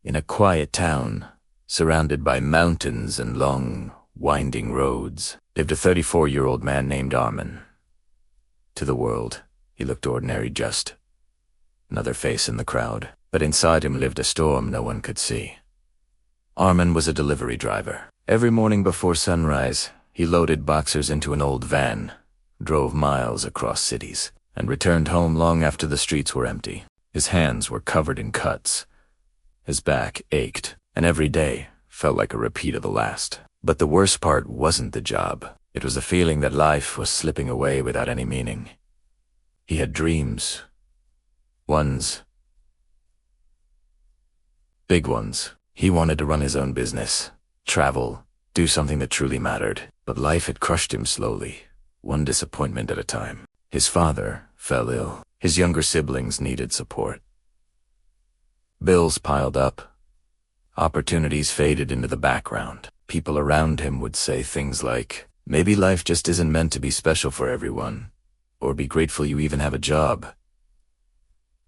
In a quiet town, surrounded by mountains and long, winding roads, lived a 34-year-old man named Arman. To the world, he looked ordinary, just another face in the crowd, but inside him lived a storm no one could see. Arman was a delivery driver. Every morning before sunrise, he loaded boxers into an old van, drove miles across cities, and returned home long after the streets were empty. His hands were covered in cuts. His back ached, and every day felt like a repeat of the last. But the worst part wasn't the job. It was the feeling that life was slipping away without any meaning. He had dreams. Big ones. He wanted to run his own business, travel, do something that truly mattered. But life had crushed him slowly, one disappointment at a time. His father fell ill. His younger siblings needed support. Bills piled up. Opportunities faded into the background. People around him would say things like, maybe life just isn't meant to be special for everyone, or be grateful you even have a job.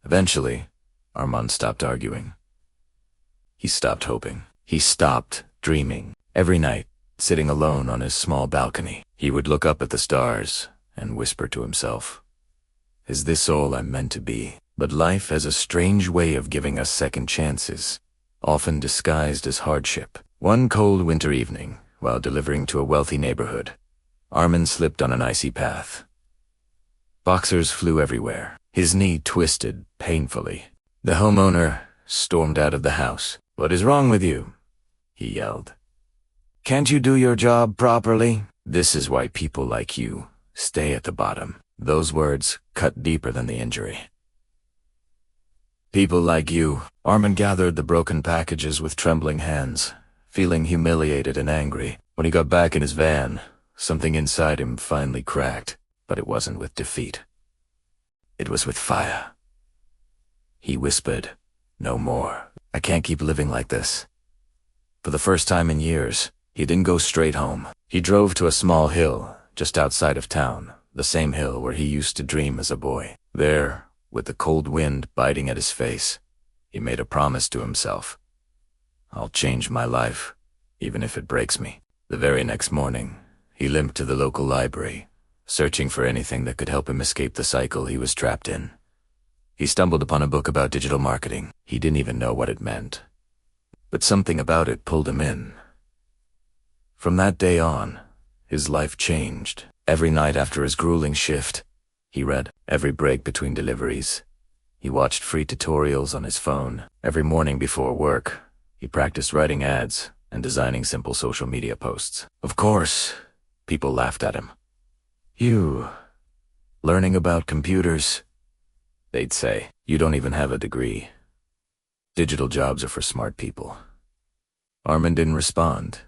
Eventually, Arman stopped arguing. He stopped hoping. He stopped dreaming. Every night, sitting alone on his small balcony, he would look up at the stars and whisper to himself, "Is this all I'm meant to be?" But life has a strange way of giving us second chances, often disguised as hardship. One cold winter evening, while delivering to a wealthy neighborhood, Arman slipped on an icy path. Boxers flew everywhere. His knee twisted painfully. The homeowner stormed out of the house. "What is wrong with you?" he yelled. "Can't you do your job properly? This is why people like you stay at the bottom." Those words cut deeper than the injury. People like you. Arman gathered the broken packages with trembling hands, feeling humiliated and angry. When he got back in his van, something inside him finally cracked, but it wasn't with defeat. It was with fire. He whispered, "No more. I can't keep living like this." For the first time in years, he didn't go straight home. He drove to a small hill just outside of town, the same hill where he used to dream as a boy. There, with the cold wind biting at his face, he made a promise to himself. "I'll change my life, even if it breaks me." The very next morning, he limped to the local library, searching for anything that could help him escape the cycle he was trapped in. He stumbled upon a book about digital marketing. He didn't even know what it meant, but something about it pulled him in. From that day on, his life changed. Every night after his grueling shift, he read. Every break between deliveries, he watched free tutorials on his phone. Every morning before work, he practiced writing ads and designing simple social media posts. Of course, people laughed at him. "You, learning about computers?" they'd say. "You don't even have a degree. Digital jobs are for smart people." Arman didn't respond.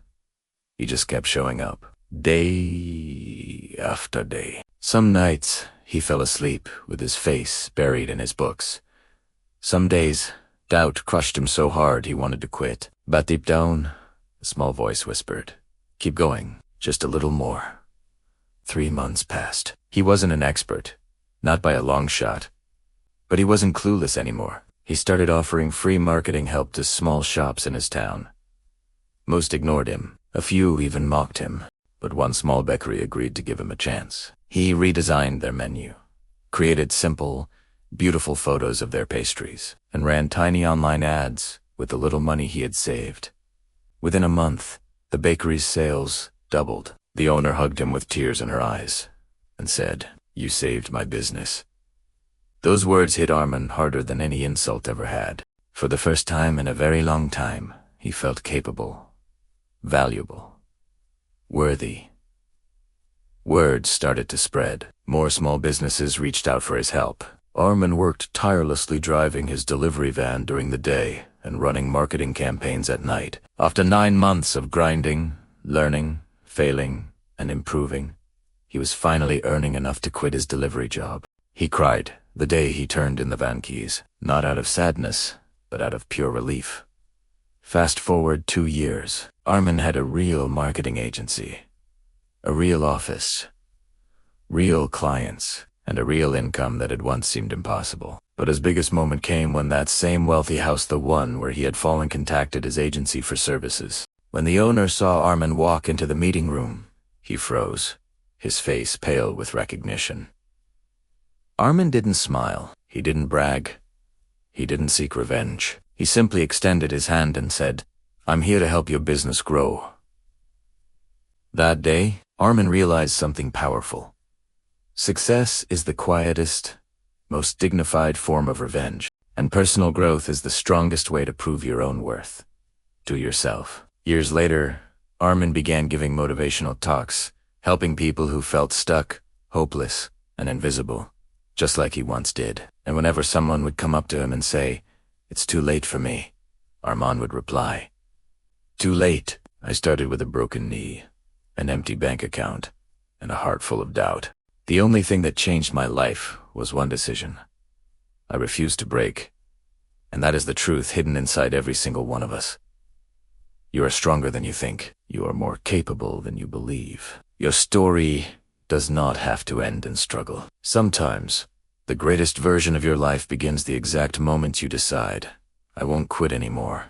He just kept showing up, day after day. Some nights, he fell asleep with his face buried in his books. Some days, doubt crushed him so hard he wanted to quit. But deep down, a small voice whispered, "Keep going, just a little more." 3 months passed. He wasn't an expert, not by a long shot. But he wasn't clueless anymore. He started offering free marketing help to small shops in his town. Most ignored him. A few even mocked him. But one small bakery agreed to give him a chance. He redesigned their menu, created simple, beautiful photos of their pastries, and ran tiny online ads with the little money he had saved. Within a month, the bakery's sales doubled. The owner hugged him with tears in her eyes and said, "You saved my business." Those words hit Arman harder than any insult ever had. For the first time in a very long time, he felt capable, valuable, worthy. Word started to spread. More small businesses reached out for his help. Arman worked tirelessly driving his delivery van during the day and running marketing campaigns at night. After 9 months of grinding, learning, failing, and improving, he was finally earning enough to quit his delivery job. He cried the day he turned in the van keys, not out of sadness, but out of pure relief. Fast forward 2 years, Arman had a real marketing agency, a real office, real clients, and a real income that had once seemed impossible. But his biggest moment came when that same wealthy house, the one where he had fallen, contacted his agency for services. When the owner saw Arman walk into the meeting room, he froze, his face pale with recognition. Arman didn't smile, he didn't brag, he didn't seek revenge. He simply extended his hand and said, "I'm here to help your business grow." That day, Arman realized something powerful. Success is the quietest, most dignified form of revenge, and personal growth is the strongest way to prove your own worth to yourself. Years later, Arman began giving motivational talks, helping people who felt stuck, hopeless, and invisible, just like he once did. And whenever someone would come up to him and say, "It's too late for me," Arman would reply, "Too late. I started with a broken knee, an empty bank account, and a heart full of doubt. The only thing that changed my life was one decision. I refused to break. And that is the truth hidden inside every single one of us. You are stronger than you think. You are more capable than you believe. Your story does not have to end in struggle. Sometimes, the greatest version of your life begins the exact moment you decide, I won't quit anymore."